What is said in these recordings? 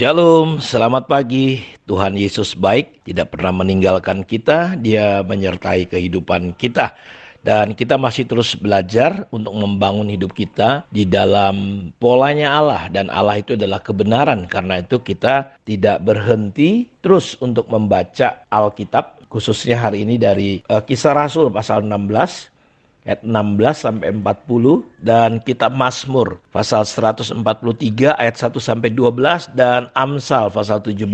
Shalom, selamat pagi. Tuhan Yesus baik, tidak pernah meninggalkan kita. Dia menyertai kehidupan kita. Dan kita masih terus belajar untuk membangun hidup kita di dalam polanya Allah. Dan Allah itu adalah kebenaran. Karena itu kita tidak berhenti terus untuk membaca Alkitab. Khususnya hari ini dari Kisah Rasul pasal 16. Ayat 16 sampai 40 dan kitab Mazmur pasal 143 ayat 1 sampai 12 dan Amsal pasal 17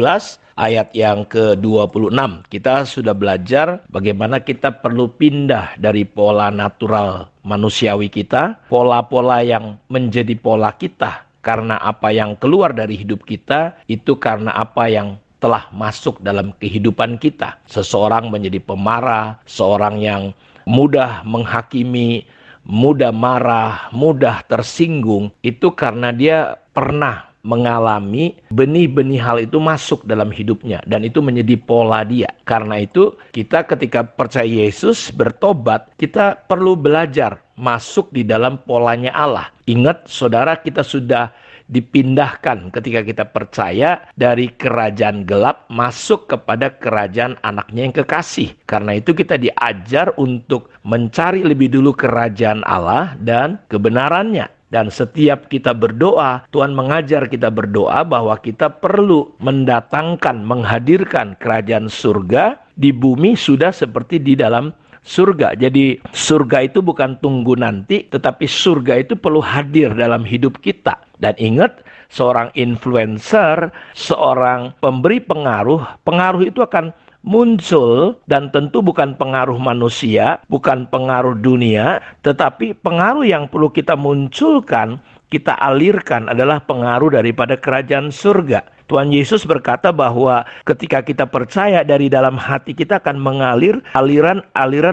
ayat yang ke-26. Kita sudah belajar bagaimana kita perlu pindah dari pola natural manusiawi kita, pola-pola yang menjadi pola kita karena apa yang keluar dari hidup kita itu karena apa yang telah masuk dalam kehidupan kita. Seseorang menjadi pemarah, seorang yang mudah menghakimi, mudah marah, mudah tersinggung, itu karena dia pernah mengalami benih-benih hal itu masuk dalam hidupnya dan itu menjadi pola dia. Karena itu kita ketika percaya Yesus bertobat, kita perlu belajar masuk di dalam polanya Allah. Ingat saudara, kita sudah dipindahkan ketika kita percaya dari kerajaan gelap masuk kepada kerajaan anaknya yang kekasih. Karena itu kita diajar untuk mencari lebih dulu kerajaan Allah dan kebenarannya. Dan setiap kita berdoa, Tuhan mengajar kita berdoa bahwa kita perlu mendatangkan, menghadirkan kerajaan surga di bumi sudah seperti di dalam surga. Jadi surga itu bukan tunggu nanti, tetapi surga itu perlu hadir dalam hidup kita. Dan ingat, seorang influencer, seorang pemberi pengaruh itu akan muncul dan tentu bukan pengaruh manusia, bukan pengaruh dunia, tetapi pengaruh yang perlu kita munculkan, kita alirkan adalah pengaruh daripada kerajaan surga. Tuhan Yesus berkata bahwa ketika kita percaya dari dalam hati kita akan mengalir aliran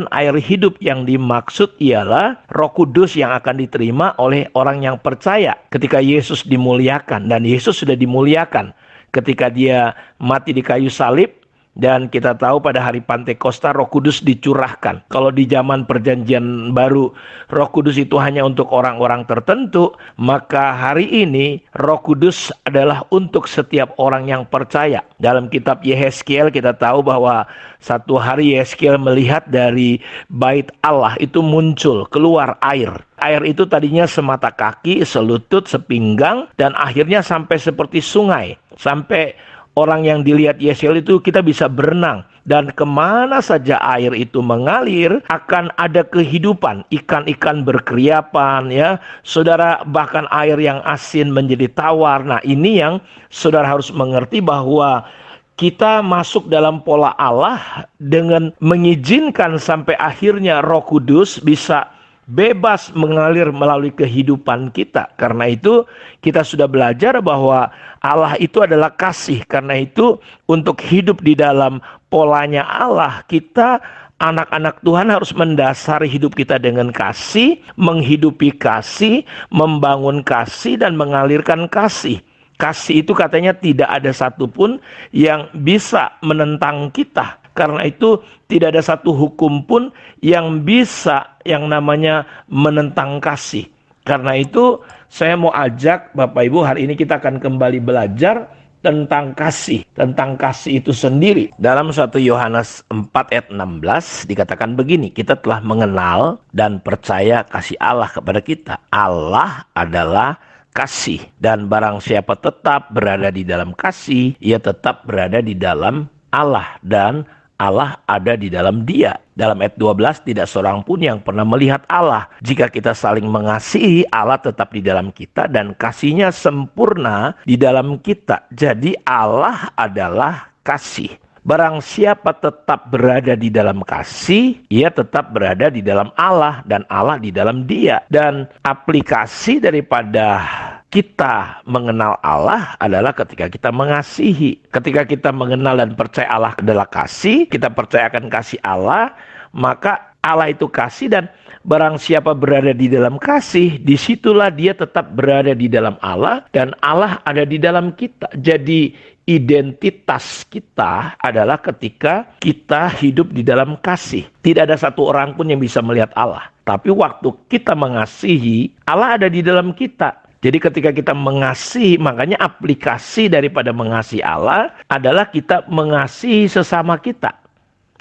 air hidup, yang dimaksud ialah Roh Kudus yang akan diterima oleh orang yang percaya. Ketika Yesus dimuliakan, dan Yesus sudah dimuliakan ketika dia mati di kayu salib. Dan kita tahu pada hari Pantekosta Roh Kudus dicurahkan. Kalau di zaman perjanjian baru Roh Kudus itu hanya untuk orang-orang tertentu, maka hari ini Roh Kudus adalah untuk setiap orang yang percaya. Dalam kitab Yehezkiel kita tahu bahwa satu hari Yehezkiel melihat dari bait Allah itu muncul keluar air. Air itu tadinya semata kaki, selutut, sepinggang, dan akhirnya sampai seperti sungai. Sampai orang yang dilihat Yehezkiel itu kita bisa berenang. Dan kemana saja air itu mengalir akan ada kehidupan. Ikan-ikan berkeriapan ya. Saudara, bahkan air yang asin menjadi tawar. Nah, ini yang saudara harus mengerti bahwa kita masuk dalam pola Allah dengan mengizinkan sampai akhirnya Roh Kudus bisa bebas mengalir melalui kehidupan kita. Karena itu kita sudah belajar bahwa Allah itu adalah kasih. Karena itu untuk hidup di dalam polanya Allah, kita anak-anak Tuhan harus mendasari hidup kita dengan kasih, menghidupi kasih, membangun kasih, dan mengalirkan kasih. Kasih itu katanya tidak ada satupun yang bisa menentang kita. Karena itu tidak ada satu hukum pun yang bisa yang namanya menentang kasih. Karena itu saya mau ajak Bapak Ibu, hari ini kita akan kembali belajar tentang kasih. Tentang kasih itu sendiri. Dalam 1 Yohanes 4 ayat 16 dikatakan begini, kita telah mengenal dan percaya kasih Allah kepada kita. Allah adalah kasih, dan barang siapa tetap berada di dalam kasih, ia tetap berada di dalam Allah, dan Allah ada di dalam dia. Dalam ayat 12, tidak seorang pun yang pernah melihat Allah. Jika kita saling mengasihi, Allah tetap di dalam kita dan kasihnya sempurna di dalam kita. Jadi Allah adalah kasih. Barang siapa tetap berada di dalam kasih, ia tetap berada di dalam Allah dan Allah di dalam dia. Dan aplikasi daripada kita mengenal Allah adalah ketika kita mengasihi. Ketika kita mengenal dan percaya Allah adalah kasih, kita percayakan kasih Allah, maka Allah itu kasih, dan barang siapa berada di dalam kasih, disitulah dia tetap berada di dalam Allah dan Allah ada di dalam kita. Jadi identitas kita adalah ketika kita hidup di dalam kasih. Tidak ada satu orang pun yang bisa melihat Allah. Tapi waktu kita mengasihi, Allah ada di dalam kita. Jadi ketika kita mengasihi, makanya aplikasi daripada mengasihi Allah adalah kita mengasihi sesama kita.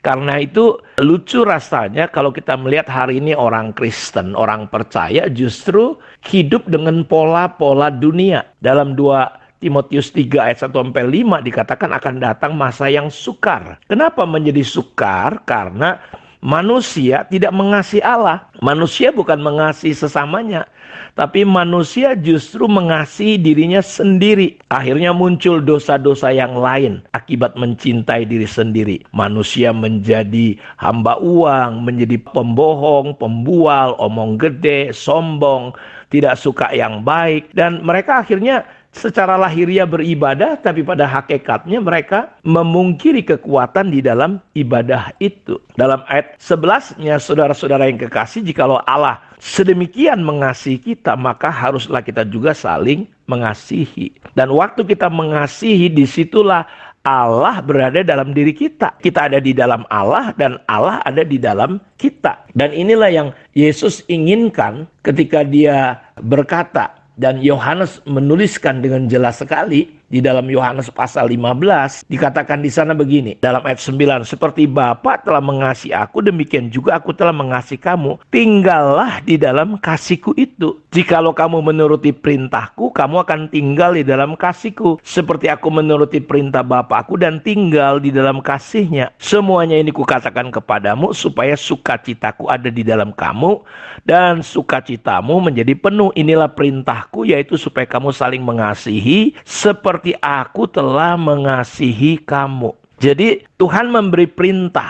Karena itu lucu rasanya kalau kita melihat hari ini orang Kristen, orang percaya justru hidup dengan pola-pola dunia. Dalam 2 Timotius 3 ayat 1-5 dikatakan akan datang masa yang sukar. Kenapa menjadi sukar? Karena manusia tidak mengasihi Allah. Manusia bukan mengasihi sesamanya, tapi manusia justru mengasihi dirinya sendiri. Akhirnya muncul dosa-dosa yang lain akibat mencintai diri sendiri. Manusia menjadi hamba uang, menjadi pembohong, pembual, omong gede, sombong, tidak suka yang baik. Dan mereka akhirnya secara lahiriah beribadah, tapi pada hakikatnya mereka memungkiri kekuatan di dalam ibadah itu. Dalam ayat 11-nya, saudara-saudara yang kekasih, jikalau Allah sedemikian mengasihi kita, maka haruslah kita juga saling mengasihi. Dan waktu kita mengasihi, disitulah Allah berada dalam diri kita. Kita ada di dalam Allah dan Allah ada di dalam kita. Dan inilah yang Yesus inginkan ketika dia berkata, dan Yohanes menuliskan dengan jelas sekali di dalam Yohanes pasal 15, dikatakan di sana begini, dalam ayat 9, seperti Bapa telah mengasihi aku, demikian juga aku telah mengasihi kamu. Tinggallah di dalam kasihku itu. Jikalau kamu menuruti perintahku, kamu akan tinggal di dalam kasihku. Seperti aku menuruti perintah Bapakku dan tinggal di dalam kasihnya. Semuanya ini kukatakan kepadamu, supaya sukacitaku ada di dalam kamu, dan sukacitamu menjadi penuh. Inilah perintahku, yaitu supaya kamu saling mengasihi, seperti aku telah mengasihi kamu. Jadi Tuhan memberi perintah.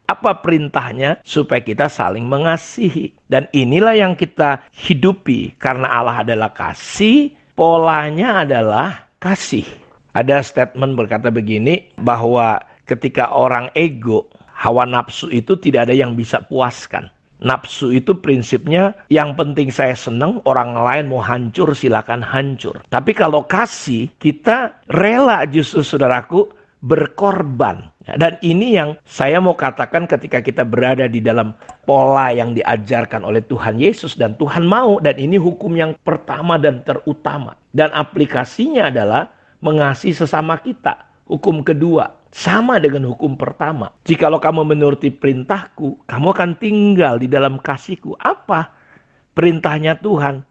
Apa perintahnya? Supaya kita saling mengasihi. Dan inilah yang kita hidupi. Karena Allah adalah kasih, polanya adalah kasih. Ada statement berkata begini, bahwa ketika orang ego, hawa nafsu itu tidak ada yang bisa puaskan. Nafsu itu prinsipnya yang penting saya senang, orang lain mau hancur silakan hancur. Tapi kalau kasih, kita rela justru saudaraku berkorban. Dan ini yang saya mau katakan ketika kita berada di dalam pola yang diajarkan oleh Tuhan Yesus. Dan Tuhan mau, dan ini hukum yang pertama dan terutama. Dan aplikasinya adalah mengasihi sesama kita. Hukum kedua, sama dengan hukum pertama. Jikalau kamu menuruti perintahku, kamu akan tinggal di dalam kasihku. Apa perintahnya Tuhan?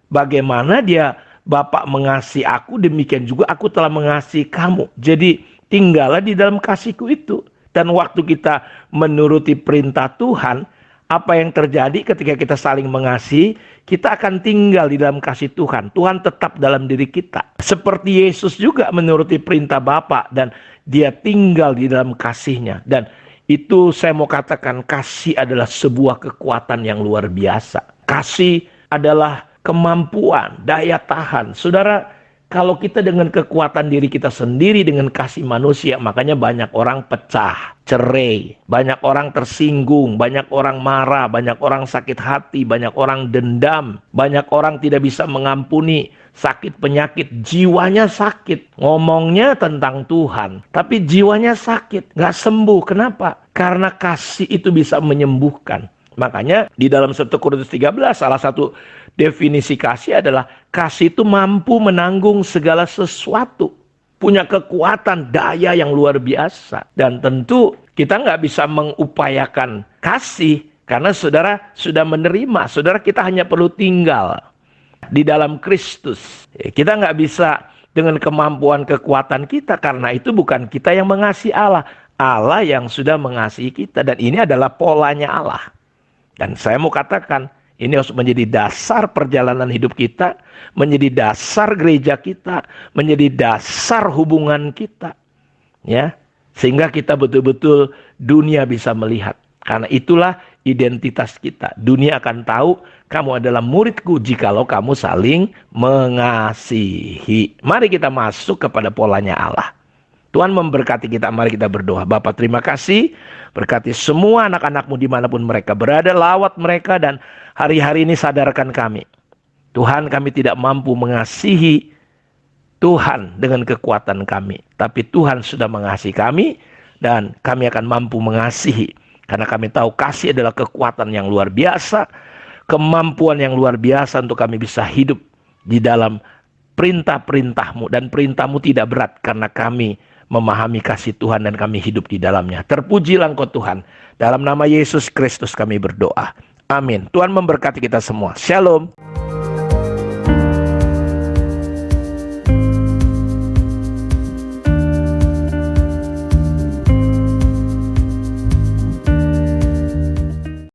Bagaimana dia Bapa mengasihi aku, demikian juga aku telah mengasihi kamu. Jadi tinggallah di dalam kasihku itu. Dan waktu kita menuruti perintah Tuhan, apa yang terjadi ketika kita saling mengasihi, kita akan tinggal di dalam kasih Tuhan. Tuhan tetap dalam diri kita. Seperti Yesus juga menuruti perintah Bapa dan dia tinggal di dalam kasihnya. Dan itu saya mau katakan, kasih adalah sebuah kekuatan yang luar biasa. Kasih adalah kemampuan, daya tahan. Saudara, kalau kita dengan kekuatan diri kita sendiri, dengan kasih manusia, makanya banyak orang pecah, cerai, banyak orang tersinggung, banyak orang marah, banyak orang sakit hati, banyak orang dendam, banyak orang tidak bisa mengampuni, sakit penyakit, jiwanya sakit. Ngomongnya tentang Tuhan, tapi jiwanya sakit, gak sembuh. Kenapa? Karena kasih itu bisa menyembuhkan. Makanya di dalam 1 Korintus 13, salah satu definisi kasih adalah kasih itu mampu menanggung segala sesuatu. Punya kekuatan, daya yang luar biasa. Dan tentu kita nggak bisa mengupayakan kasih karena saudara sudah menerima. Saudara, kita hanya perlu tinggal di dalam Kristus. Kita nggak bisa dengan kemampuan kekuatan kita, karena itu bukan kita yang mengasihi Allah. Allah yang sudah mengasihi kita. Dan ini adalah polanya Allah. Dan saya mau katakan, ini harus menjadi dasar perjalanan hidup kita, menjadi dasar gereja kita, menjadi dasar hubungan kita. Ya, sehingga kita betul-betul dunia bisa melihat. Karena itulah identitas kita. Dunia akan tahu kamu adalah muridku jikalau kamu saling mengasihi. Mari kita masuk kepada polanya Allah. Tuhan memberkati kita, mari kita berdoa. Bapa, terima kasih, berkati semua anak-anakmu dimanapun mereka berada, lawat mereka, dan hari-hari ini sadarkan kami. Tuhan, kami tidak mampu mengasihi Tuhan dengan kekuatan kami, tapi Tuhan sudah mengasihi kami, dan kami akan mampu mengasihi, karena kami tahu kasih adalah kekuatan yang luar biasa, kemampuan yang luar biasa untuk kami bisa hidup di dalam perintah-perintah-Mu, dan perintah-Mu tidak berat karena kami memahami kasih Tuhan dan kami hidup di dalamnya. Terpujilah Engkau Tuhan. Dalam nama Yesus Kristus kami berdoa. Amin. Tuhan memberkati kita semua. Shalom.